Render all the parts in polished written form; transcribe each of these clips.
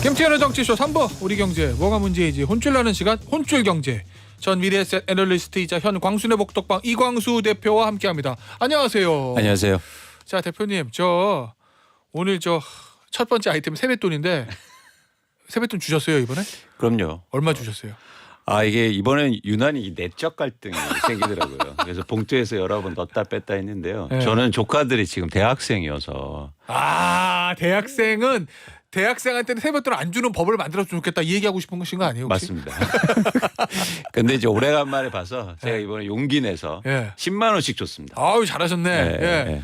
김태현의 정치쇼 3부 우리 경제 뭐가 문제이지 혼쭐나는 시간 혼쭐경제 전 미래에셋 애널리스트이자 현 광순의 복덕방 이광수 대표와 함께합니다. 안녕하세요. 안녕하세요. 자 대표님 저 오늘 저 첫 번째 아이템 세뱃돈인데 세뱃돈 주셨어요 이번에? 그럼요. 얼마 주셨어요? 이게 이번엔 유난히 내적 갈등이 생기더라고요. 그래서 봉투에서 여러 번 넣었다 뺐다 했는데요. 네. 저는 조카들이 지금 대학생이어서 대학생한테는 세뱃돈 안 주는 법을 만들었으면 좋겠다 이 얘기하고 싶은 것인 거 아니에요 혹시? 맞습니다. 근데 이제 오래간만에 봐서 제가 이번에 용기 내서 예. 10만 원씩 줬습니다. 아유 잘하셨네. 네, 예. 네.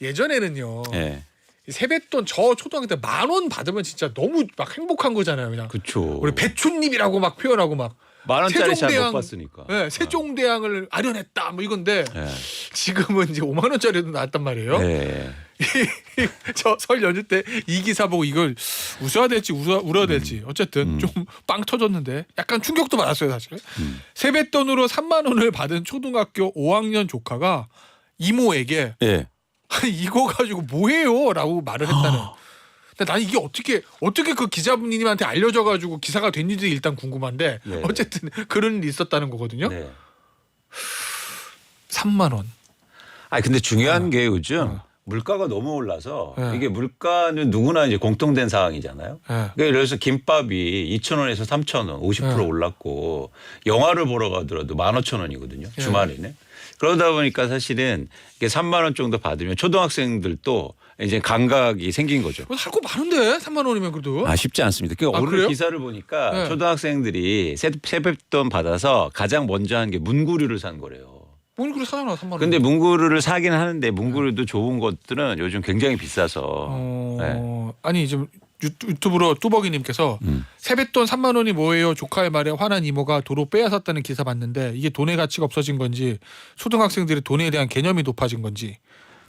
예전에는요. 네. 이 세뱃돈 저 초등학교 때 10,000원 받으면 진짜 너무 막 행복한 거잖아요. 그냥 그렇죠. 우리 배춧잎이라고 막 표현하고 막 10,000원짜리 잘 세종대왕- 못 봤으니까. 네, 세종대왕을 아련했다 뭐 이건데 네. 지금은 이제 5만 원짜리도 나왔단 말이에요. 네. 저 설 연휴 때 이 기사 보고 이걸 웃어야 될지 울어야 될지 어쨌든 좀 빵 터졌는데 약간 충격도 받았어요 사실. 세뱃돈으로 3만 원을 받은 초등학교 5학년 조카가 이모에게 네. 이거 가지고 뭐해요? 라고 말을 했다는. 근데 난 이게 어떻게 그 기자분님한테 알려져가지고 기사가 됐는지 일단 궁금한데 네. 어쨌든 그런 일이 있었다는 거거든요. 네. 3만 원. 근데 중요한 게 요즘 물가가 너무 올라서 네. 이게 물가는 누구나 이제 공통된 상황이잖아요. 네. 그러니까 예를 들어서 김밥이 2,000원에서 3,000원 50% 네. 올랐고 영화를 보러 가더라도 15,000원이거든요. 네. 주말에는. 그러다 보니까 사실은 이게 3만 원 정도 받으면 초등학생들도 이제 감각이 생긴 거죠. 할 거 많은데 3만 원이면 그래도. 쉽지 않습니다. 그 오늘 그래요? 기사를 보니까 네. 초등학생들이 세뱃돈 받아서 가장 먼저 한 게 문구류를 산 거래요. 뭘 그래 사잖아 3만 원. 근데 문구류를 사긴 하는데 문구류도 좋은 것들은 요즘 굉장히 비싸서. 네. 아니 지금 유튜브로 뚜벅이님께서 세뱃돈 3만 원이 뭐예요? 조카의 말에 화난 이모가 도로 빼앗았다는 기사 봤는데 이게 돈의 가치가 없어진 건지 초등학생들이 돈에 대한 개념이 높아진 건지.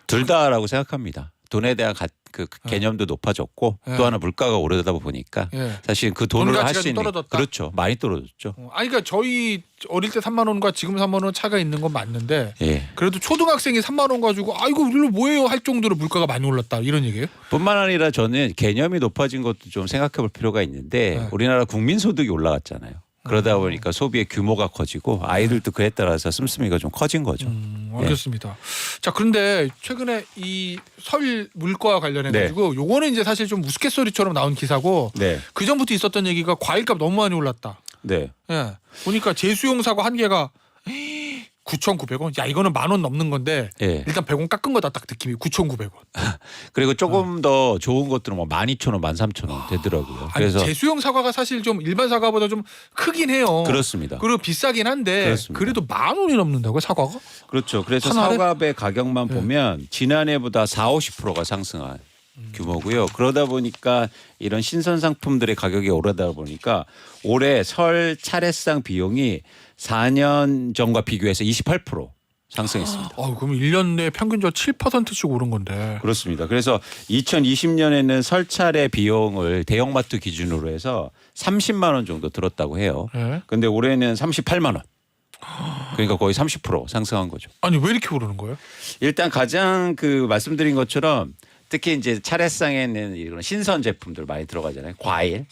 둘 다라고 생각합니다. 돈에 대한 그 개념도 높아졌고 네. 또 하나 물가가 오르다 보니까 예. 사실 그 돈 돈으로 할 가치가 수 좀 있는 떨어졌다? 그렇죠. 많이 떨어졌죠. 아니 그러니까 저희 어릴 때 3만 원과 지금 3만 원 차가 있는 건 맞는데 예. 그래도 초등학생이 3만 원 가지고 이거 일로 뭐예요 할 정도로 물가가 많이 올랐다 이런 얘기예요? 뿐만 아니라 저는 개념이 높아진 것도 좀 생각해 볼 필요가 있는데 네. 우리나라 국민소득이 올라갔잖아요. 그러다 보니까 소비의 규모가 커지고 아이들도 그에 따라서 씀씀이가 좀 커진 거죠. 알겠습니다. 자 그런데 최근에 이 설 물가와 관련해 가지고 요거는 이제 사실 좀 우스갯소리처럼 나온 기사고 네. 그 전부터 있었던 얘기가 과일값 너무 많이 올랐다. 네. 예. 보니까 제수용 사과 한 개가 9,900원. 야 이거는 10,000원 넘는 건데 예. 일단 100원 깎은 거다 딱 느낌이 9,900원. 그리고 조금 더 좋은 것들은 뭐 12,000원, 13,000원 되더라고요. 아니 그래서 제수용 사과가 사실 좀 일반 사과보다 좀 크긴 해요. 그렇습니다. 그리고 비싸긴 한데 그렇습니다. 그래도 10,000원이 넘는다고요 사과가? 그렇죠. 그래서 하나를? 사과배 가격만 네. 보면 지난해보다 40~50%가 상승한 규모고요. 그러다 보니까 이런 신선 상품들의 가격이 오르다 보니까 올해 설 차례상 비용이 4년 전과 비교해서 28% 상승했습니다. 그럼 1년 내에 평균적으로 7%씩 오른 건데. 그렇습니다. 그래서 2020년에는 설 차례 비용을 대형마트 기준으로 해서 30만 원 정도 들었다고 해요. 그런데 올해는 38만 원. 그러니까 거의 30% 상승한 거죠. 아니 왜 이렇게 오르는 거예요? 일단 가장 그 말씀드린 것처럼 특히 이제 차례상에는 이런 신선 제품들 많이 들어가잖아요. 과일.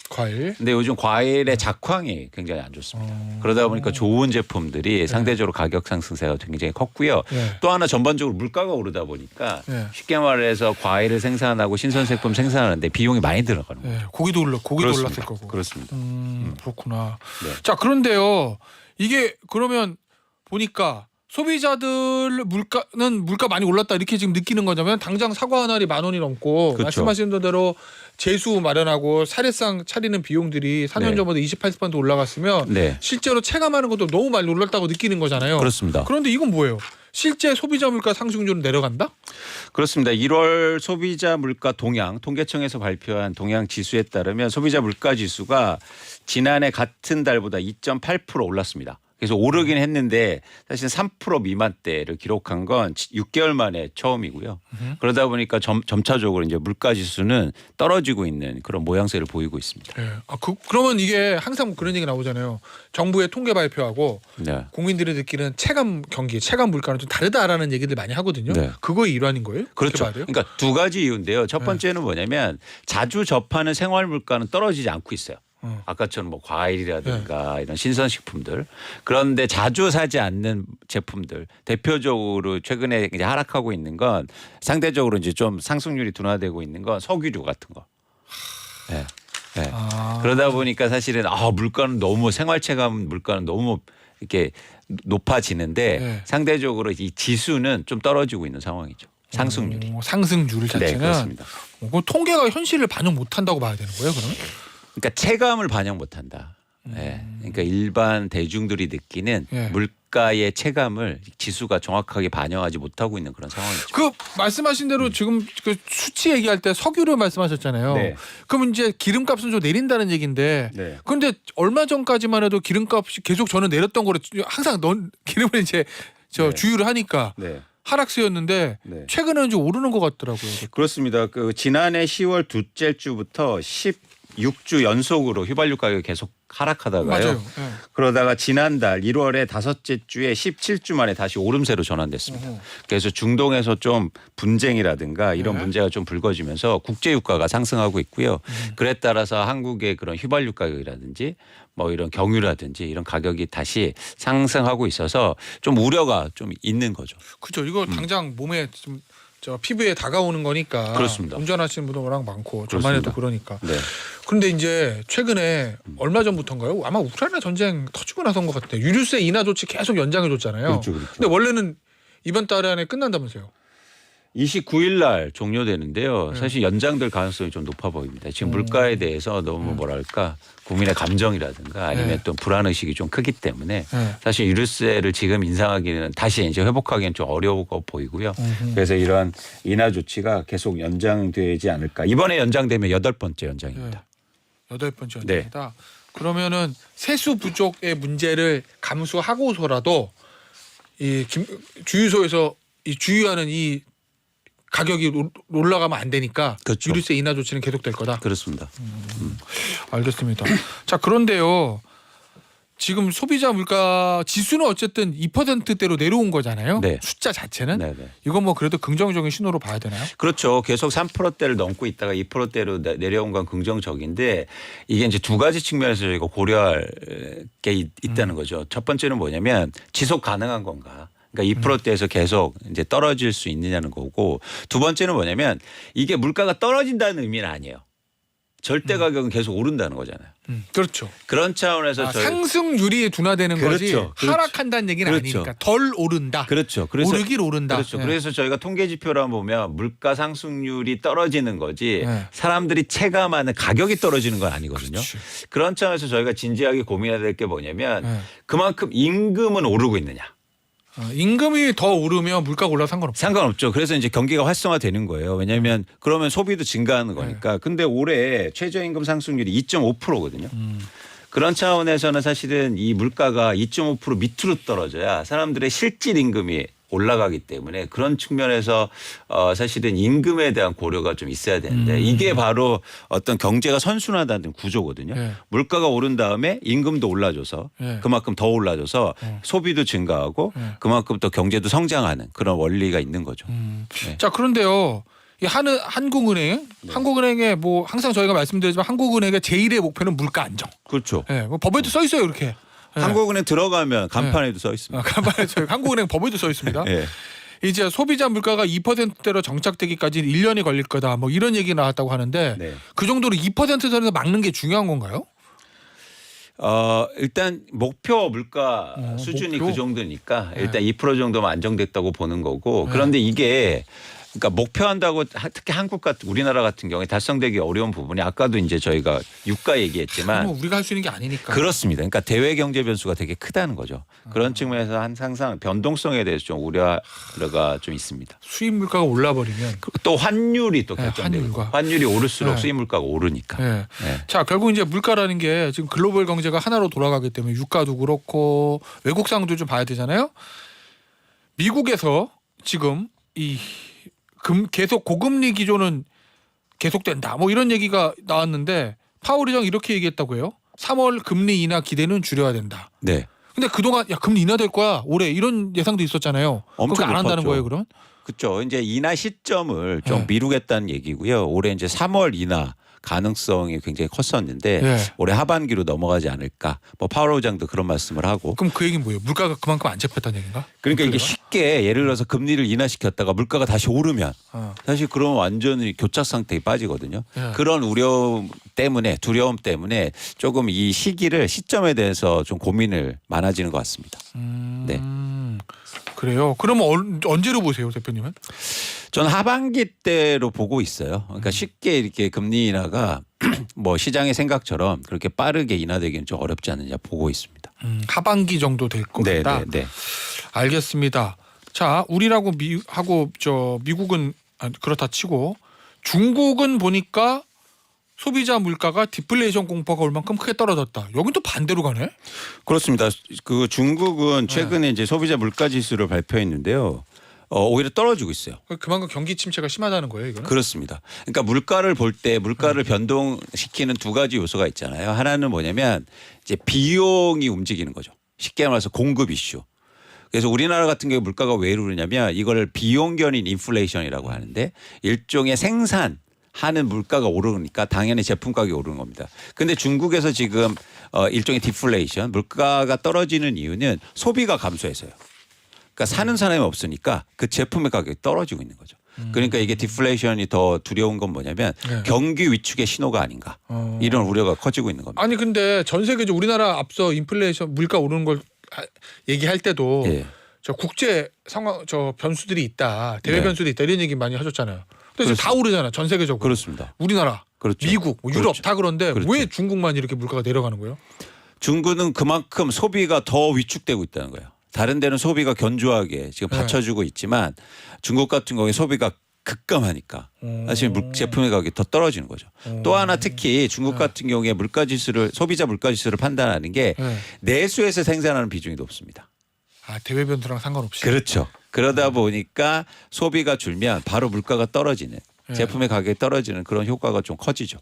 근데 요즘 과일의 작황이 굉장히 안 좋습니다. 그러다 보니까 좋은 제품들이 상대적으로 가격 상승세가 굉장히 컸고요. 네. 또 하나 전반적으로 물가가 오르다 보니까 네. 쉽게 말해서 과일을 생산하고 신선 제품 생산하는데 비용이 많이 들어가는 거예요. 고기도 그렇습니다. 올랐을 거고. 그렇습니다. 그렇구나. 네. 자 그런데요. 이게 그러면 보니까 소비자들 물가 많이 올랐다 이렇게 지금 느끼는 거냐면 당장 사과 한 알이 10,000원이 넘고 그렇죠. 말씀하신 대로 제수 마련하고 사례상 차리는 비용들이 4년 네. 전보다 28% 올라갔으면 네. 실제로 체감하는 것도 너무 많이 올랐다고 느끼는 거잖아요. 그렇습니다. 그런데 이건 뭐예요? 실제 소비자 물가 상승률은 내려간다? 그렇습니다. 1월 소비자 물가 동향 통계청에서 발표한 동향 지수에 따르면 소비자 물가 지수가 지난해 같은 달보다 2.8% 올랐습니다. 그래서 오르긴 했는데 사실 3% 미만대를 기록한 건 6개월 만에 처음이고요. 그러다 보니까 점차적으로 이제 물가 지수는 떨어지고 있는 그런 모양새를 보이고 있습니다. 네. 그러면 이게 항상 그런 얘기 나오잖아요. 정부의 통계 발표하고 네. 국민들이 느끼는 체감 경기, 체감 물가는 좀 다르다라는 얘기들 많이 하거든요. 네. 그거의 일환인 거예요? 그렇죠. 봐야 돼요? 그러니까 두 가지 이유인데요. 첫 번째는 뭐냐면 자주 접하는 생활 물가는 떨어지지 않고 있어요. 아까처럼 뭐 과일이라든가 이런 신선식품들. 그런데 자주 사지 않는 제품들 대표적으로 최근에 이제 하락하고 있는 건 상대적으로 이제 좀 상승률이 둔화되고 있는 건 석유류 같은 거. 네. 네. 그러다 보니까 사실은 물가는 너무 생활체감 물가는 너무 이렇게 높아지는데 네. 상대적으로 이 지수는 좀 떨어지고 있는 상황이죠. 상승률이. 상승률 자체는. 네, 그렇습니다. 그 통계가 현실을 반영 못한다고 봐야 되는 거예요, 그러면? 그러니까 체감을 반영 못한다. 네. 그러니까 일반 대중들이 느끼는 물가의 체감을 지수가 정확하게 반영하지 못하고 있는 그런 상황이죠. 그 말씀하신 대로 지금 그 수치 얘기할 때 석유를 말씀하셨잖아요. 네. 그럼 이제 기름값은 좀 내린다는 얘기인데, 네. 그런데 얼마 전까지만 해도 기름값이 계속 저는 내렸던 거를 항상 기름을 이제 네. 주유를 하니까 네. 하락세였는데 네. 최근에는 좀 오르는 것 같더라고요. 그렇습니다. 그 지난해 10월 둘째 주부터 16주 연속으로 휘발유 가격이 계속 하락하다가요. 맞아요. 네. 그러다가 지난달 1월에 다섯째 주에 17주 만에 다시 오름세로 전환됐습니다. 그래서 중동에서 좀 분쟁이라든가 이런 네. 문제가 좀 불거지면서 국제 유가가 상승하고 있고요. 그에 따라서 한국의 그런 휘발유 가격이라든지 뭐 이런 경유라든지 이런 가격이 다시 상승하고 있어서 좀 우려가 좀 있는 거죠. 그렇죠. 이거 당장 몸에 좀 피부에 다가오는 거니까. 그렇습니다. 운전하시는 분도 워낙 많고 저만 해도 그러니까. 네. 그런데 이제 최근에 얼마 전부터인가요? 아마 우크라이나 전쟁 터지고 나서인 것 같아요. 유류세 인하 조치 계속 연장해 줬잖아요. 그렇죠, 그렇죠. 근데 원래는 이번 달 안에 끝난다면서요? 29일 날 종료되는데요. 네. 사실 연장될 가능성이 좀 높아 보입니다. 지금 물가에 대해서 너무 뭐랄까 국민의 감정이라든가 아니면 네. 또 불안의식이 좀 크기 때문에 네. 사실 유류세를 지금 인상하기는 다시 이제 회복하기는 좀 어려워 보이고요. 그래서 이러한 인하 조치가 계속 연장되지 않을까. 이번에 연장되면 8번째 연장입니다. 8번째 연장이다. 그러면은 세수 부족의 문제를 감수하고서라도 이 주유소에서 이 주유하는 이 가격이 올라가면 안 되니까 그렇죠. 유류세 인하 조치는 계속될 거다. 그렇습니다. 알겠습니다. 자, 그런데요. 지금 소비자 물가 지수는 어쨌든 2%대로 내려온 거잖아요. 네. 숫자 자체는. 네. 이건 뭐 그래도 긍정적인 신호로 봐야 되나요? 그렇죠. 계속 3%대를 넘고 있다가 2%대로 내려온 건 긍정적인데 이게 이제 두 가지 측면에서 저희가 고려할 게 있다는 거죠. 첫 번째는 뭐냐면 지속 가능한 건가. 그러니까 2%대에서 계속 이제 떨어질 수 있느냐는 거고 두 번째는 뭐냐면 이게 물가가 떨어진다는 의미는 아니에요. 절대 가격은 계속 오른다는 거잖아요. 그렇죠. 그런 차원에서 상승률이 둔화되는 거지 그렇죠. 하락한다는 얘기는 그렇죠. 아니니까 덜 오른다. 그렇죠. 그래서 오르길 오른다. 그렇죠. 네. 그래서 저희가 통계 지표를 한번 보면 물가 상승률이 떨어지는 거지 네. 사람들이 체감하는 가격이 떨어지는 건 아니거든요. 그렇지. 그런 차원에서 저희가 진지하게 고민해야 될 게 뭐냐면 네. 그만큼 임금은 오르고 있느냐. 임금이 더 오르면 물가가 올라도 상관없죠. 상관없죠. 그래서 이제 경기가 활성화되는 거예요. 왜냐하면 그러면 소비도 증가하는 거니까. 근데 올해 최저임금 상승률이 2.5%거든요. 그런 차원에서는 사실은 이 물가가 2.5% 밑으로 떨어져야 사람들의 실질 임금이 올라가기 때문에 그런 측면에서 사실은 임금에 대한 고려가 좀 있어야 되는데 이게 바로 어떤 경제가 선순환하는 구조거든요. 네. 물가가 물가가 오른 다음에 임금도 올라줘서 네. 그만큼 더 올라줘서 소비도 증가하고 그만큼 또 경제도 성장하는 그런 원리가 있는 거죠. 네. 자, 그런데요. 이 한국은행, 한국은행에 뭐 항상 저희가 말씀드리지만 한국은행의 제1의 목표는 물가 안정. 그렇죠. 네, 뭐 법에도 써 있어요, 이렇게. 네. 한국은행 들어가면 간판에도 써 있습니다. 간판에 저희 한국은행 법에도 써 있습니다. 네. 이제 소비자 물가가 2%대로 정착되기까지 1년이 걸릴 거다. 뭐 이런 얘기 나왔다고 하는데 네. 그 정도로 2%선에서 막는 게 중요한 건가요? 일단 목표 물가 수준이 목표? 그 정도니까 네. 일단 2% 정도면 안정됐다고 보는 거고 네. 그런데 이게 그러니까 목표한다고 특히 한국 같은 우리나라 같은 경우에 달성되기 어려운 부분이 아까도 이제 저희가 유가 얘기했지만 우리가 할 수 있는 게 아니니까. 그렇습니다. 그러니까 대외 경제 변수가 되게 크다는 거죠. 그런 측면에서 항상 변동성에 대해서 좀 우려가 좀 있습니다. 수입 물가가 올라버리면 또 환율이 또 네, 결정되고 환율이 오를수록 네. 수입 물가가 오르니까. 네. 네. 자, 결국 이제 물가라는 게 지금 글로벌 경제가 하나로 돌아가기 때문에 유가도 그렇고 외국 상황도 좀 봐야 되잖아요. 미국에서 지금 계속 고금리 기조는 계속된다. 뭐 이런 얘기가 나왔는데 파월 의장 이렇게 얘기했다고 해요. 3월 금리 인하 기대는 줄여야 된다. 네. 근데 그동안 야 금리 인하될 거야 올해 이런 예상도 있었잖아요. 엄청 안 한다는 높았죠. 거예요, 그럼? 그렇죠. 이제 인하 시점을 좀 네. 미루겠다는 얘기고요. 올해 이제 3월 인하 가능성이 굉장히 컸었는데 네. 올해 하반기로 넘어가지 않을까. 뭐 파월 의장도 그런 말씀을 하고. 그럼 그 얘기는 뭐예요? 물가가 그만큼 안 잡혔다는 얘기인가? 그러니까 이게 물가가? 쉽게 예를 들어서 금리를 인하시켰다가 물가가 다시 오르면 어. 사실 그런 완전히 교착 상태에 빠지거든요. 네. 그런 두려움 때문에 조금 이 시점에 대해서 좀 고민을 많아지는 것 같습니다. 네. 그래요. 그러면 언제로 보세요, 대표님은? 저는 하반기 때로 보고 있어요. 그러니까 쉽게 이렇게 금리 인하가 뭐 시장의 생각처럼 그렇게 빠르게 인하되기는 좀 어렵지 않느냐 보고 있습니다. 하반기 정도 될 것 같다. 네. 알겠습니다. 자, 우리라고 미국은 그렇다 치고 중국은 보니까 소비자 물가가 디플레이션 공포가 올 만큼 크게 떨어졌다. 여긴 또 반대로 가네. 그렇습니다. 그 중국은 최근에 이제 소비자 물가 지수를 발표했는데요. 오히려 떨어지고 있어요. 그만큼 경기 침체가 심하다는 거예요, 이거는? 그렇습니다. 그러니까 물가를 볼 때 물가를 변동시키는 두 가지 요소가 있잖아요. 하나는 뭐냐면 이제 비용이 움직이는 거죠. 쉽게 말해서 공급 이슈. 그래서 우리나라 같은 경우 물가가 왜 오르냐면 이걸 비용 견인 인플레이션이라고 하는데 일종의 생산하는 물가가 오르니까 당연히 제품 가격이 오르는 겁니다. 근데 중국에서 지금 일종의 디플레이션 물가가 떨어지는 이유는 소비가 감소해서요. 그러니까 사는 사람이 없으니까 그 제품의 가격이 떨어지고 있는 거죠. 그러니까 이게 디플레이션이 더 두려운 건 뭐냐면 네. 경기 위축의 신호가 아닌가 이런 우려가 커지고 있는 겁니다. 아니 근데 전 세계적으로 우리나라 앞서 인플레이션 물가 오르는 걸 얘기할 때도 예. 저 국제 상황 변수들이 있다. 대외 네. 변수들이 있다. 이런 얘기 많이 하셨잖아요. 근데 지금 다 오르잖아. 전 세계적으로. 그렇습니다. 우리나라, 그렇죠. 미국, 뭐 유럽 그렇죠. 다 그런데 그렇죠. 왜 중국만 이렇게 물가가 내려가는 거예요? 중국은 그만큼 소비가 더 위축되고 있다는 거예요. 다른 데는 소비가 견조하게 지금 받쳐주고 있지만 중국 같은 경우에 소비가 급감하니까 사실 제품의 가격이 더 떨어지는 거죠. 또 하나 특히 중국 같은 경우에 소비자 물가 지수를 판단하는 게 내수에서 생산하는 비중이 높습니다. 아, 대외 변수랑 상관없이. 그렇죠. 그러다 보니까 소비가 줄면 바로 물가가 떨어지는 제품의 가격이 떨어지는 그런 효과가 좀 커지죠.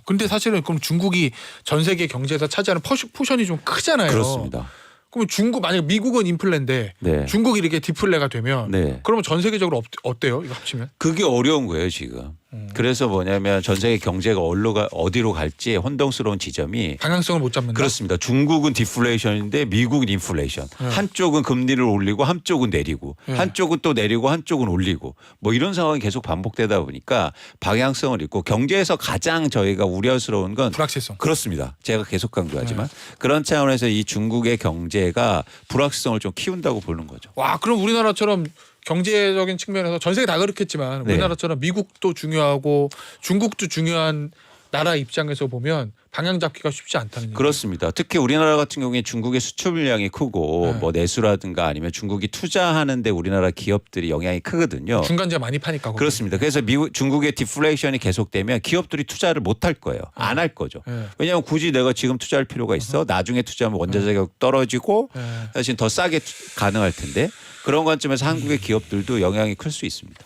근데 사실은 그럼 중국이 전 세계 경제에서 차지하는 포션이 좀 크잖아요. 그렇습니다. 그러면 만약에 미국은 인플레인데 네. 중국이 이렇게 디플레가 되면 네. 그러면 전 세계적으로 어때요? 이거 합치면? 그게 어려운 거예요 지금. 그래서 뭐냐면 전 세계 경제가 어디로 갈지 혼동스러운 지점이 방향성을 못 잡는다. 그렇습니다. 중국은 디플레이션인데 미국은 인플레이션. 한쪽은 금리를 올리고 한쪽은 내리고 한쪽은 또 내리고 한쪽은 올리고 뭐 이런 상황이 계속 반복되다 보니까 방향성을 잃고 경제에서 가장 저희가 우려스러운 건 불확실성. 그렇습니다. 제가 계속 강조하지만 그런 차원에서 이 중국의 경제가 불확실성을 좀 키운다고 보는 거죠. 와, 그럼 우리나라처럼 경제적인 측면에서 전 세계 다 그렇겠지만 네. 우리나라처럼 미국도 중요하고 중국도 중요한 나라 입장에서 보면 방향 잡기가 쉽지 않다는 얘기죠. 그렇습니다. 특히 우리나라 같은 경우에 중국의 수출 물량이 크고 뭐 내수라든가 아니면 중국이 투자하는데 우리나라 기업들이 영향이 크거든요. 중간재 많이 파니까. 거기. 그렇습니다. 그래서 중국의 디플레이션이 계속되면 기업들이 투자를 못 할 거예요. 안 할 거죠. 왜냐하면 굳이 내가 지금 투자할 필요가 있어. 나중에 투자하면 원자 자격 떨어지고 사실 더 싸게 가능할 텐데 그런 관점에서 한국의 기업들도 영향이 클 수 있습니다.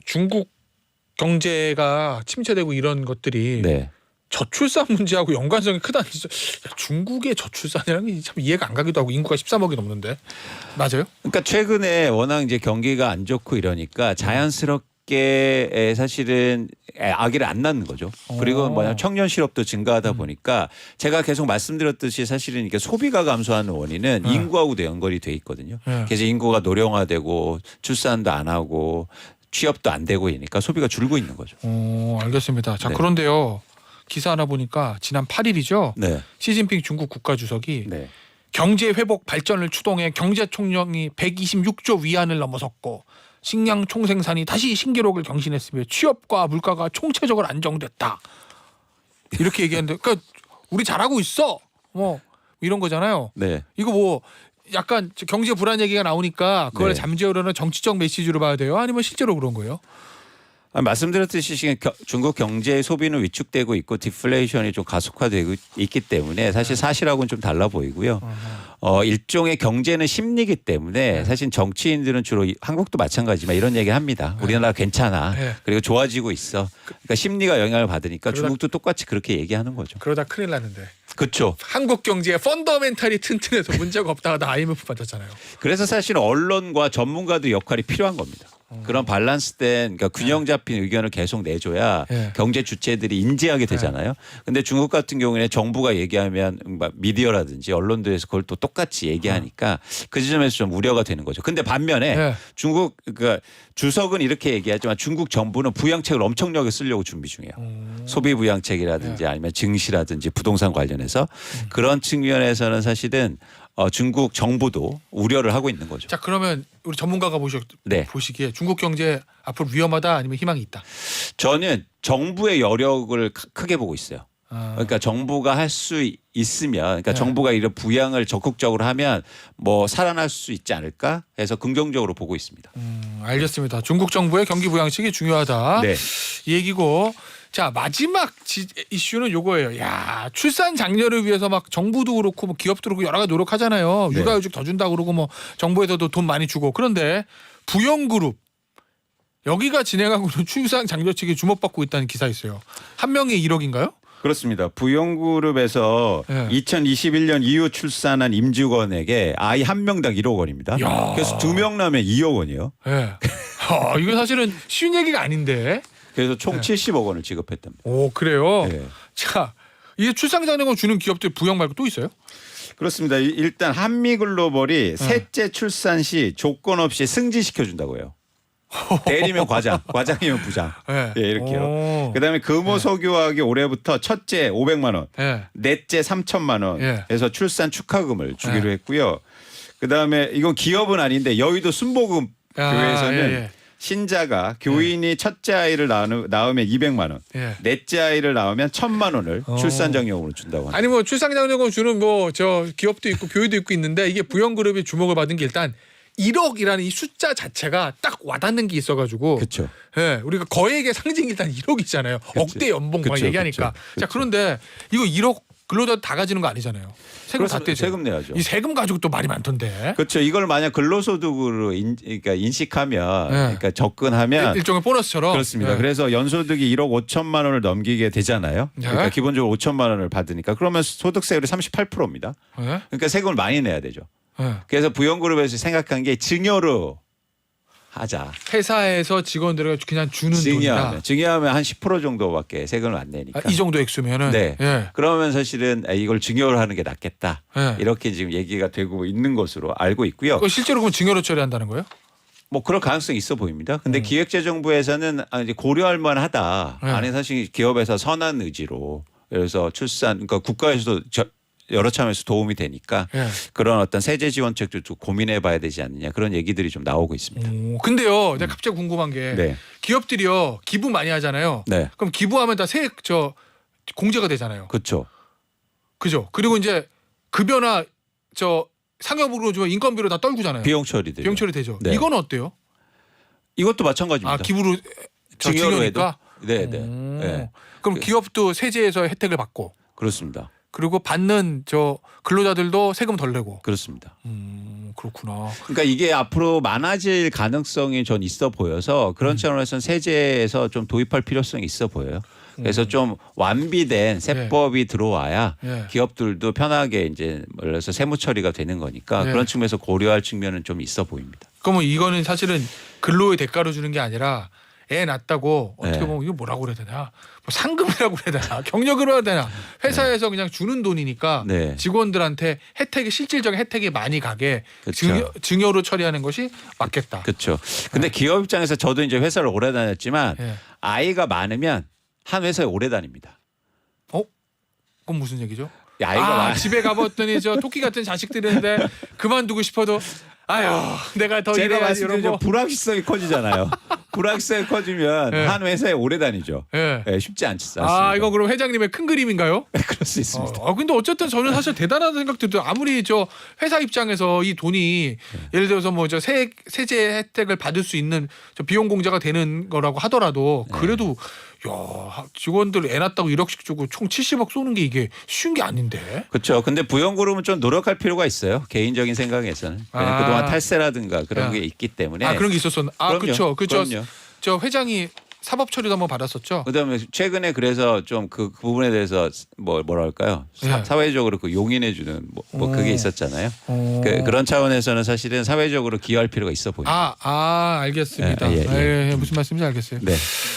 중국 경제가 침체되고 이런 것들이 네. 저출산 문제하고 연관성이 크다는 중국의 저출산이라는 게 참 이해가 안 가기도 하고 인구가 13억이 넘는데 맞아요? 그러니까 최근에 워낙 이제 경기가 안 좋고 이러니까 자연스럽게 사실은 아기를 안 낳는 거죠. 그리고 뭐냐 청년 실업도 증가하다 보니까 제가 계속 말씀드렸듯이 사실은 이게 소비가 감소하는 원인은 인구하고도 연결이 돼 있거든요. 그래서 인구가 노령화되고 출산도 안 하고 취업도 안 되고 이러니까 소비가 줄고 있는 거죠. 알겠습니다. 자, 네. 그런데요. 기사 하나 보니까 지난 8일이죠. 네. 시진핑 중국 국가주석이 네. 경제 회복 발전을 추동해 경제 총량이 126조 위안을 넘어섰고 식량 총생산이 다시 신기록을 경신했으며 취업과 물가가 총체적으로 안정됐다. 이렇게 얘기하는데, 그러니까 우리 잘하고 있어. 뭐 이런 거잖아요. 네. 이거 뭐 약간 경제 불안 얘기가 나오니까 그걸 네. 잠재우려는 정치적 메시지로 봐야 돼요? 아니면 실제로 그런 거예요? 말씀드렸듯이 지금 중국 경제의 소비는 위축되고 있고 디플레이션이 좀 가속화되고 있기 때문에 사실 사실하고는 좀 달라 보이고요. 일종의 경제는 심리이기 때문에 사실 정치인들은 주로 한국도 마찬가지지만 이런 얘기를 합니다. 우리나라 괜찮아. 그리고 좋아지고 있어. 그러니까 심리가 영향을 받으니까 중국도 똑같이 그렇게 얘기하는 거죠. 그러다 큰일 나는데. 그렇죠. 한국 경제의 펀더멘탈이 튼튼해서 문제가 없다가 다 IMF 받았잖아요. 그래서 사실 언론과 전문가들 역할이 필요한 겁니다. 그런 밸런스된 그러니까 균형 잡힌 의견을 계속 내줘야 경제 주체들이 인지하게 되잖아요. 근데 중국 같은 경우에는 정부가 얘기하면 미디어라든지 언론들에서 그걸 또 똑같이 얘기하니까 그 지점에서 좀 우려가 되는 거죠. 근데 반면에 중국 그러니까 주석은 이렇게 얘기하지만 중국 정부는 부양책을 엄청나게 쓰려고 준비 중이에요. 소비 부양책이라든지 아니면 증시라든지 부동산 관련해서 그런 측면에서는 사실은 중국 정부도 우려를 하고 있는 거죠. 자, 그러면 우리 전문가가 보시기에 중국 경제 앞으로 위험하다 아니면 희망이 있다? 저는 정부의 여력을 크게 보고 있어요. 그러니까 정부가 할 수 있으면 그러니까 정부가 이런 부양을 적극적으로 하면 뭐 살아날 수 있지 않을까 해서 긍정적으로 보고 있습니다. 알겠습니다. 중국 정부의 경기 부양책이 중요하다. 네. 이 얘기고 자 마지막 이슈는 요거예요. 야 출산 장려를 위해서 막 정부도 그렇고 뭐 기업도 그렇고 여러 가지 노력하잖아요. 육아휴직 더 준다 그러고 뭐 정부에서도 돈 많이 주고 그런데 부영그룹 여기가 진행하고 있는 출산 장려책이 주목받고 있다는 기사 있어요. 한 명에 1억인가요? 그렇습니다. 부영그룹에서 2021년 이후 출산한 임직원에게 아이 한 명당 1억 원입니다. 그래서 2명 나면 2억 원이요. 네. 이거 사실은 쉬운 얘기가 아닌데. 그래서 총 70억 원을 지급했답니다. 오 그래요? 네. 자, 이게 출산장려금 주는 기업들 부영 말고 또 있어요? 그렇습니다. 일단 한미글로벌이 셋째 출산 시 조건 없이 승진시켜 준다고요. 대리면 과장이면 부장. 예, 이렇게요. 그다음에 금호석유화학이 올해부터 첫째 500만 원, 넷째 3천만 원에서 출산 축하금을 주기로 했고요. 그다음에 이건 기업은 아닌데 여의도 순복음 교회에서는 신자가 교인이 첫째 아이를 낳으면 200만 원, 넷째 아이를 낳으면 1,000만 원을 출산장려금으로 준다고 합니다. 아니 뭐 출산장려금 주는 뭐 저 기업도 있고 교회도 있고 있는데 이게 부영그룹이 주목을 받은 게 일단 1억이라는 이 숫자 자체가 딱 와닿는 게 있어가지고. 그렇죠. 예, 우리가 거액의 상징이 일단 1억이잖아요. 억대 연봉 막 얘기하니까. 자 그런데 이거 1억 근로자 다 가지는 거 아니잖아요. 세금 다 떼죠. 세금 내야죠. 이 세금 가지고 또 말이 많던데. 그렇죠. 이걸 만약 근로소득으로 그러니까 인식하면, 그러니까 접근하면 일종의 보너스처럼. 그렇습니다. 그래서 연소득이 1억 5천만 원을 넘기게 되잖아요. 그러니까 기본적으로 5천만 원을 받으니까 그러면 소득세율이 38%입니다. 그러니까 세금을 많이 내야 되죠. 그래서 부영그룹에서 생각한 게 증여로 하자. 회사에서 직원들을 그냥 주는 돈이다. 증여하면 한 10% 정도밖에 세금을 안 내니까. 이 정도 액수면은. 네. 그러면 사실은 이걸 증여를 하는 게 낫겠다. 이렇게 지금 얘기가 되고 있는 것으로 알고 있고요. 실제로 그럼 증여로 처리한다는 거예요? 뭐 그럴 가능성이 있어 보입니다. 근데 기획재정부에서는 이제 고려할 만하다. 안에 사실 기업에서 선한 의지로 그래서 출산 그러니까 국가에서도 여러 차원에서 도움이 되니까 그런 어떤 세제 지원책도 좀 고민해봐야 되지 않느냐 그런 얘기들이 좀 나오고 있습니다. 근데요, 내가 갑자기 궁금한 게 기업들이요 기부 많이 하잖아요. 그럼 기부하면 다 공제가 되잖아요. 그렇죠. 그죠. 그리고 이제 급여나 상여비로 주면 인건비로 다 떨구잖아요. 비용 처리되죠. 비용 처리되죠. 이건 어때요? 이것도 마찬가지입니다. 기부로 증여니까. 네. 그럼 기업도 세제에서 혜택을 받고. 그렇습니다. 그리고 받는 근로자들도 세금 덜 내고. 그렇습니다. 그렇구나. 그러니까 이게 앞으로 많아질 가능성이 전 있어 보여서 그런 차원에서는 세제에서 좀 도입할 필요성이 있어 보여요. 그래서 좀 완비된 세법이 들어와야 기업들도 편하게 이제 그래서 세무 처리가 되는 거니까 그런 측면에서 고려할 측면은 좀 있어 보입니다. 그러면 이거는 사실은 근로의 대가로 주는 게 아니라 애 낳았다고 어떻게 보면 이거 뭐라고 그래야 되나? 뭐 상금이라고 그래야 되나? 경력으로 해야 되나? 회사에서 그냥 주는 돈이니까 직원들한테 실질적인 혜택이 많이 가게 증여로 처리하는 것이 맞겠다. 그렇죠. 근데 기업 입장에서 저도 이제 회사를 오래 다녔지만 아이가 많으면 한 회사에 오래 다닙니다. 그건 무슨 얘기죠? 아이가 집에 가봤더니 토끼 같은 자식들인데 그만두고 싶어도 아유, 내가 더 제가 일해야지 이런 말씀드린 거. 불확실성이 커지잖아요. 불확실성이 커지면 네. 한 회사에 오래 다니죠. 예. 네, 쉽지 않습니다. 아, 이거 그럼 회장님의 큰 그림인가요? 그럴 수 있습니다. 근데 어쨌든 저는 사실 대단하다는 생각 들어요. 아무리 저 회사 입장에서 이 돈이 예를 들어서 뭐 저 세제 혜택을 받을 수 있는 저 비용 공제가 되는 거라고 하더라도 그래도 야, 직원들 애 낳았다고 1억씩 주고 총 70억 쏘는 게 이게 쉬운 게 아닌데. 그렇죠. 근데 부연그룹은 좀 노력할 필요가 있어요. 개인적인 생각에서는. 그냥 그동안 탈세라든가 그런 게 있기 때문에. 그런 게 있었었나? 그럼요. 그렇죠. 그럼요. 저 회장이 사법 처리도 한번 받았었죠. 그다음에 최근에 그래서 좀 그 부분에 대해서 뭐랄까요? 네. 사회적으로 그 용인해 주는 뭐 그게 있었잖아요. 그런 차원에서는 사실은 사회적으로 기여할 필요가 있어 보입니다. 알겠습니다. 예. 무슨 말씀인지 알겠어요. 네.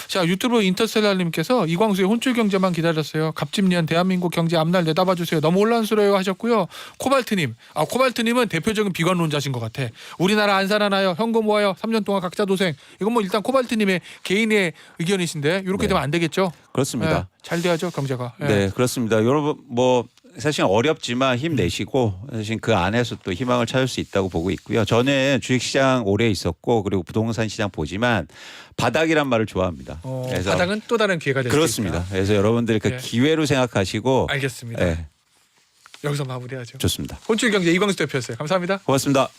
자, 유튜브 인터셀라님께서 이광수의 혼쭐 경제만 기다렸어요. 갑집년 대한민국 경제 앞날 내다봐 주세요. 너무 혼란스러워요 하셨고요. 코발트님, 코발트님은 대표적인 비관론자신 것 같아. 우리나라 안 살아나요. 현금 모아요. 3년 동안 각자 도생. 이건 뭐 일단 코발트님의 개인의 의견이신데 이렇게 되면 안 되겠죠? 그렇습니다. 잘 돼야죠 경제가. 네, 그렇습니다. 여러분 뭐 사실 어렵지만 힘내시고 사실 그 안에서 또 희망을 찾을 수 있다고 보고 있고요. 저는 주식시장 오래 있었고 그리고 부동산 시장 보지만 바닥이란 말을 좋아합니다. 그래서 바닥은 또 다른 기회가 될 수 있다. 그렇습니다. 그래서 여러분들이 그 기회로 생각하시고 알겠습니다. 여기서 마무리하죠. 좋습니다. 혼쭐 경제 이광수 대표였어요. 감사합니다. 고맙습니다.